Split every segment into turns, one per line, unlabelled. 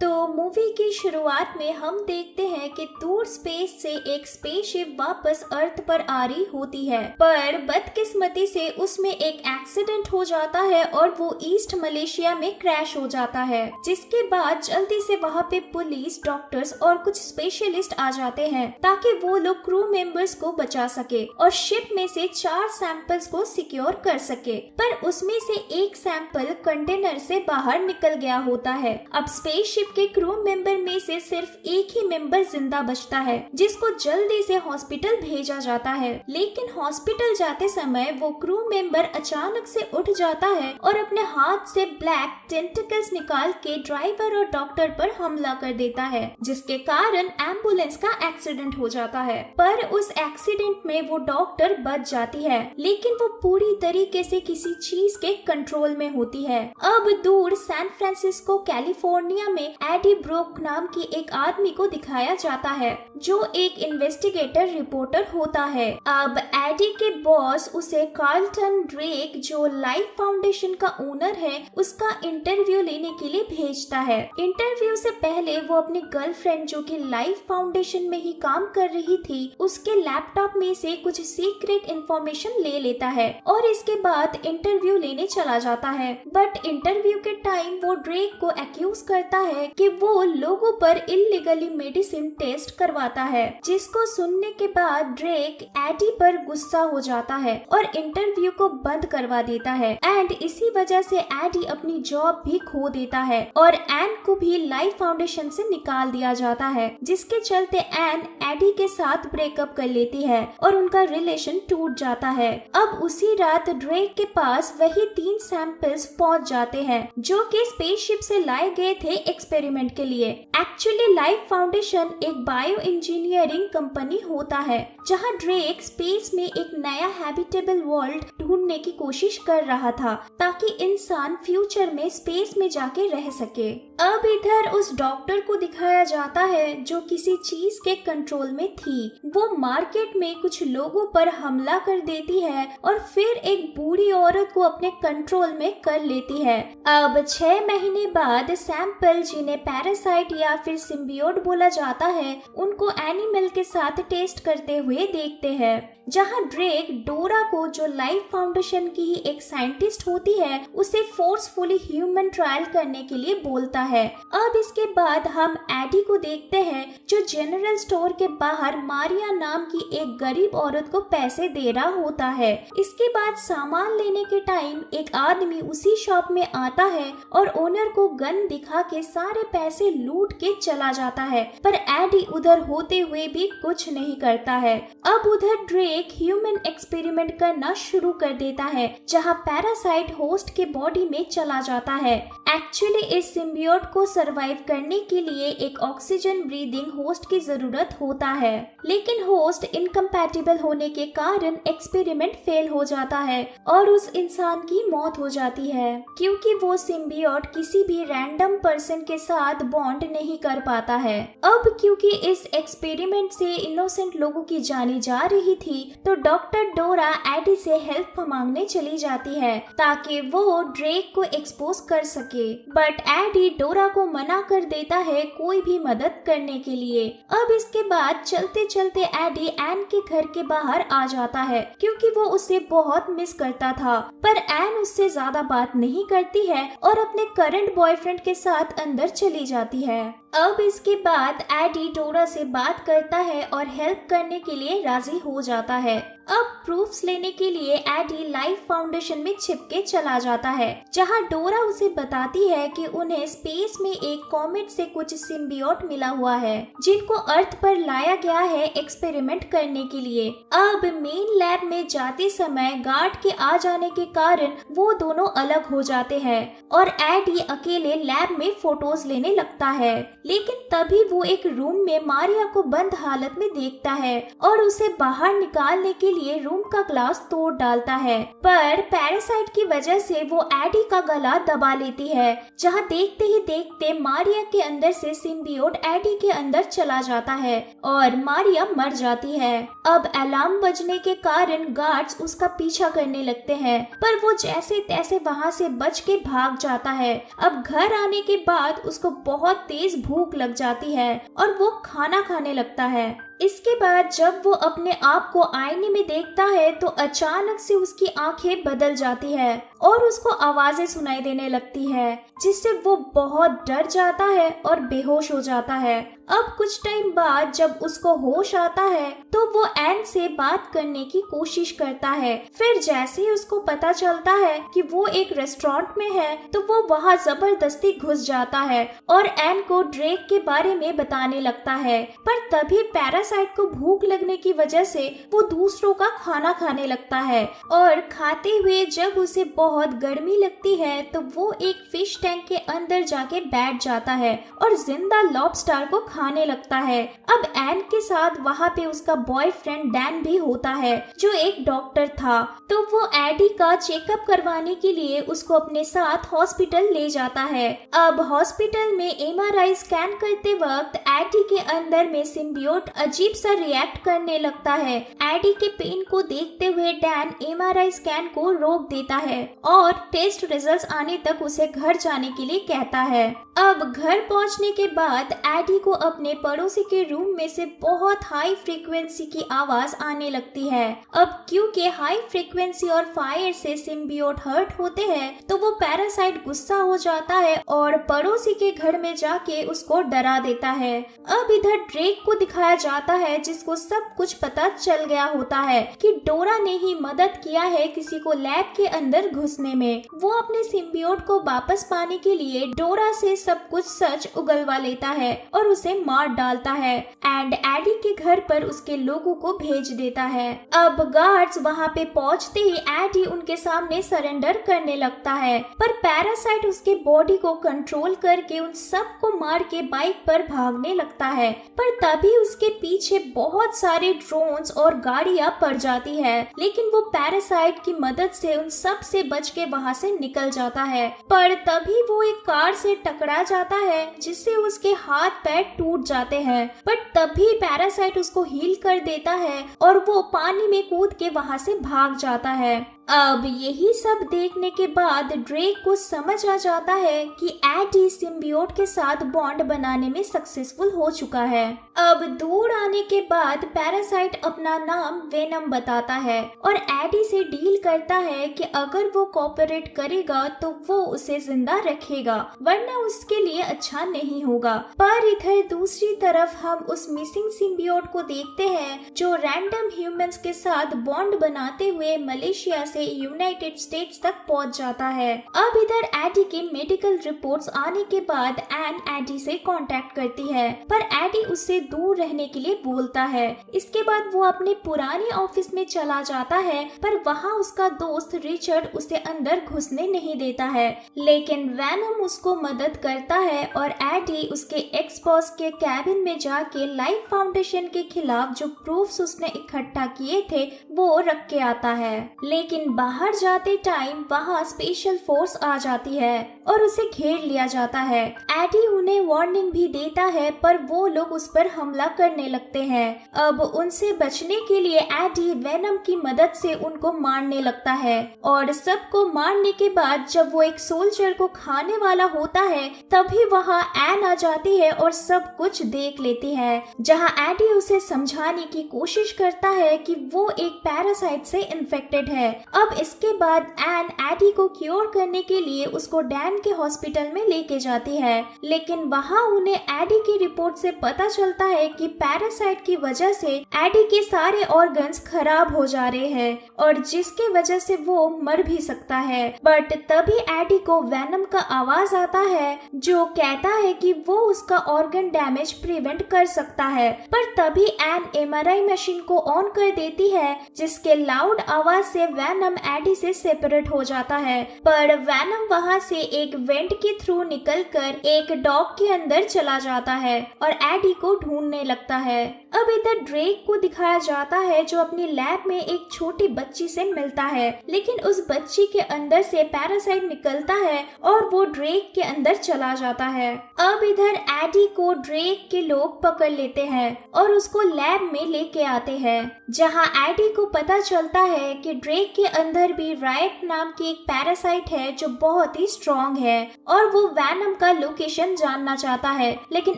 तो मूवी की शुरुआत में हम देखते हैं कि दूर स्पेस से एक स्पेसशिप वापस अर्थ पर आ रही होती है, पर बदकिस्मती से उसमें एक एक्सीडेंट हो जाता है और वो ईस्ट मलेशिया में क्रैश हो जाता है। जिसके बाद जल्दी से वहाँ पे पुलिस, डॉक्टर्स और कुछ स्पेशलिस्ट आ जाते हैं ताकि वो लोग क्रू मेंबर्स को बचा सके और शिप में से 4 सैंपल्स को सिक्योर कर सके। पर उसमें से एक सैंपल कंटेनर से बाहर निकल गया होता है। अब स्पेसशिप के क्रू मेंबर में से सिर्फ एक ही मेंबर जिंदा बचता है, जिसको जल्दी से हॉस्पिटल भेजा जाता है। लेकिन हॉस्पिटल जाते समय वो क्रू मेंबर अचानक से उठ जाता है और अपने हाथ से ब्लैक टेंटिकल्स निकाल के ड्राइवर और डॉक्टर पर हमला कर देता है, जिसके कारण एम्बुलेंस का एक्सीडेंट हो जाता है। पर उस एक्सीडेंट में वो डॉक्टर बच जाती है, लेकिन वो पूरी तरीके से किसी चीज के कंट्रोल में होती है। अब दूर सैन फ्रांसिस्को कैलिफोर्निया में एडी ब्रोक नाम की एक आदमी को दिखाया जाता है, जो एक इन्वेस्टिगेटर रिपोर्टर होता है। अब एडी के बॉस उसे कार्लटन ड्रेक, जो लाइफ फाउंडेशन का ओनर है, उसका इंटरव्यू लेने के लिए भेजता है। इंटरव्यू से पहले वो अपनी गर्लफ्रेंड, जो कि लाइफ फाउंडेशन में ही काम कर रही थी, उसके लैपटॉप में से कुछ सीक्रेट इंफॉर्मेशन ले लेता है और इसके बाद इंटरव्यू लेने चला जाता है। बट इंटरव्यू के टाइम वो ड्रेक को एक्यूज करता है कि वो लोगों पर इल्लीगली मेडिसिन टेस्ट करवाता है, जिसको सुनने के बाद ड्रेक एडी पर गुस्सा हो जाता है और इंटरव्यू को बंद करवा देता है। एंड इसी वजह से एडी अपनी जॉब भी खो देता है और एन को भी लाइफ फाउंडेशन से निकाल दिया जाता है, जिसके चलते एन एडी के साथ ब्रेकअप कर लेती है और उनका रिलेशन टूट जाता है। अब उसी रात ड्रेक के पास वही 3 सैंपल्स पहुंच जाते हैं, जो कि स्पेसशिप से लाए गए थे एक्सपेरिमेंट के लिए। एक्चुअली लाइफ फाउंडेशन एक बायो इंजीनियरिंग कंपनी होता है, जहां ड्रेक स्पेस में एक नया हैबिटेबल वर्ल्ड ढूंढने की कोशिश कर रहा था, ताकि इंसान फ्यूचर में स्पेस में जाके रह सके। अब इधर उस डॉक्टर को दिखाया जाता है, जो किसी चीज के कंट्रोल में थी। वो मार्केट में कुछ लोगों पर हमला कर देती है और फिर एक बूढ़ी औरत को अपने कंट्रोल में कर लेती है। अब 6 महीने बाद सैंपल, जिन्हें पैरासाइट या फिर सिम्बियोट बोला जाता है, उनको एनिमल के साथ टेस्ट करते हुए देखते हैं, जहां ड्रेक डोरा को, जो लाइफ फाउंडेशन की ही एक साइंटिस्ट होती है, उसे फोर्सफुली ह्यूमन ट्रायल करने के लिए बोलता है। अब इसके बाद हम एडी को देखते हैं, जो जनरल स्टोर के बाहर मारिया नाम की एक गरीब औरत को पैसे दे रहा होता है। इसके बाद सामान लेने के टाइम एक आदमी उसी शॉप में आता है और ओनर को गन दिखा के सारे पैसे लूट के चला जाता है, पर एडी उधर होते हुए भी कुछ नहीं करता है। अब उधर ड्रेक ह्यूमन एक्सपेरिमेंट करना शुरू कर देता है, जहां पैरासाइट होस्ट के बॉडी में चला जाता है। एक्चुअली इस सिम्बियोट को सरवाइव करने के लिए एक ऑक्सीजन ब्रीदिंग होस्ट की जरूरत होता है, लेकिन होस्ट इनकम्पैटिबल होने के कारण एक्सपेरिमेंट फेल हो जाता है और उस इंसान की मौत हो जाती है, क्योंकि वो सिम्बियोट किसी भी रैंडम पर्सन के साथ बॉन्ड नहीं कर पाता है। अब क्योंकि इस एक्सपेरिमेंट से इनोसेंट लोगों की जाने जा रही थी, तो डॉक्टर डोरा एडी से हेल्प मांगने चली जाती है, ताकि वो ड्रेक को एक्सपोज कर सके। बट एडी डोरा को मना कर देता है कोई भी मदद करने के लिए। अब इसके बाद चलते चलते एडी एन के घर के बाहर आ जाता है, क्योंकि वो उसे बहुत मिस करता था, पर एन उससे ज्यादा बात नहीं करती है और अपने करंट बॉयफ्रेंड के साथ अंदर चली जाती है। अब इसके बाद एडी डोरा से बात करता है और हेल्प करने के लिए राजी हो जाता है। अब प्रूफ्स लेने के लिए एडी लाइफ फाउंडेशन में छिपके चला जाता है, जहां डोरा उसे बताती है कि उन्हें स्पेस में एक कॉमेट से कुछ सिम्बियोट मिला हुआ है, जिनको अर्थ पर लाया गया है एक्सपेरिमेंट करने के लिए। अब मेन लैब में जाते समय गार्ड के आ जाने के कारण वो दोनों अलग हो जाते हैं और एडी अकेले लैब में फोटोज लेने लगता है। लेकिन तभी वो एक रूम में मारिया को बंद हालत में देखता है और उसे बाहर निकालने के लिए रूम का ग्लास तोड़ डालता है, पर पैरासाइट की वजह से वो एडी का गला दबा लेती है, जहाँ देखते ही देखते मारिया के अंदर से सिम्बियोट एडी के अंदर चला जाता है और मारिया मर जाती है। अब अलार्म बजने के कारण गार्ड्स उसका पीछा करने लगते हैं, पर वो जैसे तैसे वहाँ से बच के भाग जाता है। अब घर आने के बाद उसको बहुत तेज भूख लग जाती है और वो खाना खाने लगता है। इसके बाद जब वो अपने आप को आईने में देखता है तो अचानक से उसकी आंखें बदल जाती है और उसको आवाजें सुनाई देने लगती है, जिससे वो बहुत डर जाता है और बेहोश हो जाता है। अब कुछ टाइम बाद जब उसको होश आता है तो वो एन से बात करने की कोशिश करता है। फिर जैसे ही उसको पता चलता है कि वो एक रेस्टोरेंट में है तो वो वहाँ जबरदस्ती घुस जाता है और एन को ड्रेक के बारे में बताने लगता है, पर तभी पैरासाइट को भूख लगने की वजह से वो दूसरों का खाना खाने लगता है और खाते हुए जब उसे बहुत गर्मी लगती है तो वो एक फिश टैंक के अंदर जाके बैठ जाता है और जिंदा लॉबस्टर को खाने लगता है। अब एन के साथ वहाँ पे उसका बॉयफ्रेंड डैन भी होता है, जो एक डॉक्टर था, तो वो एडी का चेकअप करवाने के लिए उसको अपने साथ हॉस्पिटल ले जाता है। अब हॉस्पिटल में एमआरआई स्कैन करते वक्त एडी के अंदर में सिम्बियोट अजीब सा रिएक्ट करने लगता है। एडी के पेन को देखते हुए डैन एमआरआई स्कैन को रोक देता है और टेस्ट रिजल्ट्स आने तक उसे घर जाने के लिए कहता है। अब घर पहुंचने के बाद एडी को अपने पड़ोसी के रूम में से बहुत हाई फ्रीक्वेंसी की आवाज आने लगती है। अब क्योंकि हाई फ्रीक्वेंसी और फायर से सिम्बियोट हर्ट होते हैं तो वो पैरासाइट गुस्सा हो जाता है और पड़ोसी के घर में जाके उसको डरा देता है। अब इधर ड्रेक को दिखाया जाता है, जिसको सब कुछ पता चल गया होता है कि डोरा ने ही मदद किया है किसी को लैब के अंदर घुसने में। वो अपने सिम्बियोट को वापस पाने के लिए डोरा से सब कुछ सच उगलवा लेता है और उसे मार डालता है एंड एडी के घर पर उसके लोगों को भेज देता है। अब गार्ड्स वहाँ पे पहुँचते ही एडी उनके सामने सरेंडर करने लगता है, पर पैरासाइट उसके बॉडी को कंट्रोल करके उन सबको मार के बाइक पर भागने लगता है, पर तभी उसके पीछे बहुत सारे ड्रोन्स और गाड़ियां पड़ जाती है, लेकिन वो पैरासाइट की मदद से उन सब से बच के वहाँ से निकल जाता है। पर तभी वो एक कार से टकरा जाता है, जिससे उसके हाथ पैर टूट जाते हैं, पर तभी पैरासाइट उसको हील कर देता है और वो पानी में कूद के वहाँ से भाग जाता है। अब यही सब देखने के बाद ड्रेक को समझ आ जाता है कि एडी सिम्बियोट के साथ बॉन्ड बनाने में सक्सेसफुल हो चुका है। अब दूर आने के बाद पैरासाइट अपना नाम वेनम बताता है और एडी से डील करता है कि अगर वो कोऑपरेट करेगा तो वो उसे जिंदा रखेगा, वरना उसके लिए अच्छा नहीं होगा। पर इधर दूसरी तरफ हम उस मिसिंग सिम्बियोट को देखते हैं जो रैंडम ह्यूमंस के साथ बॉन्ड बनाते हुए मलेशिया से यूनाइटेड स्टेट्स तक पहुंच जाता है। अब इधर एडी के मेडिकल रिपोर्ट्स आने के बाद एन एडी से कांटेक्ट करती है, पर एडी उससे दूर रहने के लिए बोलता है। इसके बाद वो अपने पुराने ऑफिस में चला जाता है, पर वहाँ उसका दोस्त रिचर्ड उसे अंदर घुसने नहीं देता है, लेकिन वेनम उसको मदद करता है और एडी उसके एक्स बॉस के कैबिन में जाके लाइफ फाउंडेशन के खिलाफ जो प्रूफ्स उसने इकट्ठा किए थे वो रख के आता है। लेकिन बाहर जाते टाइम वहाँ स्पेशल फोर्स आ जाती है और उसे घेर लिया जाता है। एडी उन्हें वार्निंग भी देता है, पर वो लोग उस पर हमला करने लगते हैं। अब उनसे बचने के लिए एडी वेनम की मदद से उनको मारने लगता है और सबको मारने के बाद जब वो एक सोल्जर को खाने वाला होता है तभी वहाँ एन आ जाती है और सब कुछ देख लेती है, जहाँ एडी उसे समझाने की कोशिश करता है कि वो एक पैरासाइट से इन्फेक्टेड है। अब इसके बाद एन एडी को क्योर करने के लिए उसको डैन के हॉस्पिटल में लेके जाती है, लेकिन वहाँ उन्हें एडी की रिपोर्ट से पता चलता है कि पैरासाइट की वजह से एडी के सारे ऑर्गन्स खराब हो जा रहे हैं और जिसके वजह से वो मर भी सकता है। बट तभी एडी को वेनम का आवाज आता है जो कहता है कि वो उसका ऑर्गन डैमेज प्रिवेंट कर सकता है, पर तभी एन एमआरआई मशीन को ऑन कर देती है, जिसके लाउड आवाज से वेनम वैनम एडी से सेपरेट हो जाता है, पर वैनम वहाँ से एक वेंट के थ्रू निकलकर एक डॉग के अंदर चला जाता है और एडी को ढूंढने लगता है। अब इधर ड्रेक को दिखाया जाता है जो अपनी लैब में एक छोटी बच्ची से मिलता है, लेकिन उस बच्ची के अंदर से पैरासाइट निकलता है और वो ड्रेक के अंदर चला जाता है। अब इधर एडी को ड्रेक के लोग पकड़ लेते हैं और उसको लैब में लेके आते हैं, जहां एडी को पता चलता है कि ड्रेक के अंदर भी रायट नाम की एक पैरासाइट है जो बहुत ही स्ट्रॉन्ग है और वो वैनम का लोकेशन जानना चाहता है, लेकिन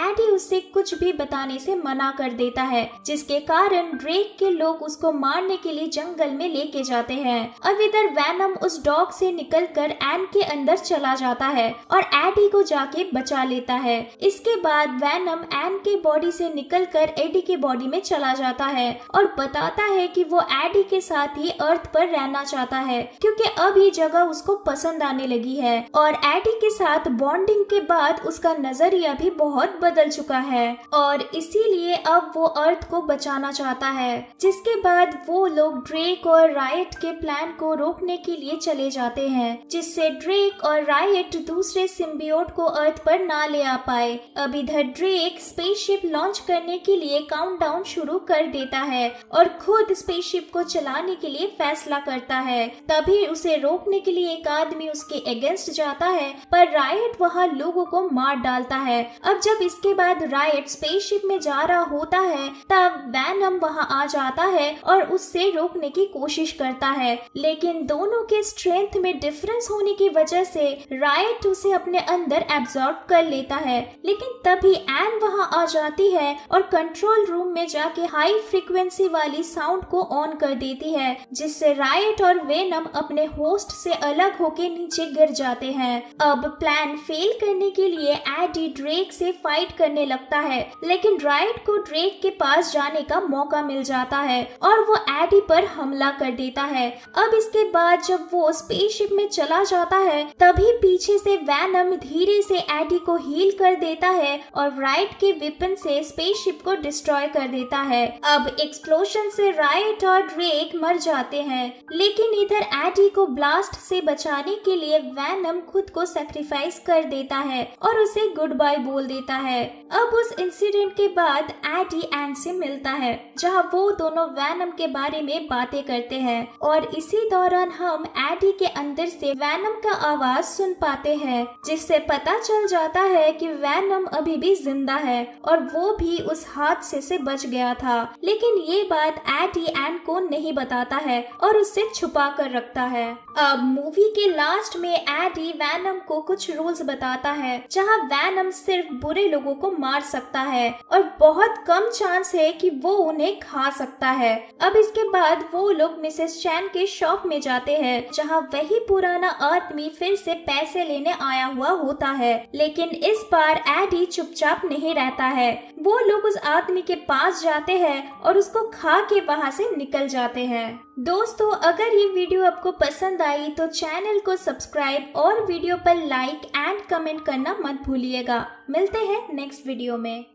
एडी उससे कुछ भी बताने से मना कर देता है, जिसके कारण ड्रेक के लोग उसको मारने के लिए जंगल में लेके जाते हैं। अब इधर वैनम उस डॉग से निकलकर एन के अंदर चला जाता है और एडी को जाके बचा लेता है। इसके बाद वैनम एन के बॉडी से निकलकर एडी के बॉडी में चला जाता है और बताता है कि वो एडी के साथ ही अर्थ पर रहना चाहता है, क्योंकि अब ये जगह उसको पसंद आने लगी है और एडी के साथ बॉन्डिंग के बाद उसका नजरिया भी बहुत बदल चुका है और इसीलिए अब वो अर्थ को बचाना चाहता है। जिसके बाद वो लोग ड्रेक और रायट के प्लान को रोकने के लिए चले जाते हैं, जिससे ड्रेक और रायट दूसरे सिम्बियोट को अर्थ पर ना ले आ पाए। अब इधर ड्रेक स्पेसशिप लॉन्च करने के लिए काउंटडाउन शुरू कर देता है और खुद स्पेसशिप को चलाने के लिए फैसला करता है। तभी उसे रोकने के लिए एक आदमी उसके अगेंस्ट जाता है, पर रायट वहाँ लोगों को मार डालता है। अब जब इसके बाद रायट स्पेसशिप में जा रहा होता है, तब वैनम वहाँ आ जाता है और उससे रोकने की कोशिश करता है, लेकिन दोनों के स्ट्रेंथ में डिफरेंस होने की वजह से रायट उसे अपने अंदर एब्जॉर्ब कर लेता है। लेकिन तभी एन वहाँ आ जाती है और कंट्रोल रूम में जाके हाई फ्रीक्वेंसी वाली साउंड को ऑन कर देती है, जिससे रायट और वेनम अपने होस्ट से अलग होके नीचे गिर जाते हैं। अब प्लान फेल करने के लिए एडी ड्रेक से फाइट करने लगता है, लेकिन रायट को ड्रेक के पास जाने का मौका मिल जाता है और वो एडी पर हमला कर देता है। अब इसके बाद जब वो स्पेसशिप में चला जाता है, तभी पीछे से वैनम धीरे से एडी को हील कर देता है और रायट के वेपन से स्पेसशिप को डिस्ट्रॉय कर देता है। अब एक्सप्लोजन से रायट और ड्रेक मर जाते हैं, लेकिन इधर एडी को ब्लास्ट से बचाने के लिए वैनम खुद को सैक्रिफाइस कर देता है और उसे गुड बाय बोल देता है। अब उस इंसिडेंट के बाद एडी एन से मिलता है, जहां वो दोनों वैनम के बारे में बातें करते हैं और इसी दौरान हम एडी के अंदर से वैनम का आवाज सुन पाते हैं, जिससे पता चल जाता है कि वैनम अभी भी जिंदा है और वो भी उस हादसे से बच गया था। लेकिन ये बात एडी एन को नहीं बताता है और उससे छुपा कर रखता है। अब मूवी के लास्ट में एडी वैनम को कुछ रूल्स बताता है, जहां वैनम सिर्फ बुरे लोगों को मार सकता है और बहुत कम चांस है कि वो उन्हें खा सकता है। अब इसके बाद वो लोग मिसेस चैन के शॉप में जाते हैं, जहां वही पुराना आदमी फिर से पैसे लेने आया हुआ होता है, लेकिन इस बार एडी चुपचाप नहीं रहता है। वो लोग उस आदमी के पास जाते हैं और उसको खा के वहाँ से निकल जाते हैं। दोस्तों, अगर ये वीडियो आपको पसंद आई तो चैनल को सब्सक्राइब और वीडियो पर लाइक एंड कमेंट करना मत भूलिएगा। मिलते हैं नेक्स्ट वीडियो में।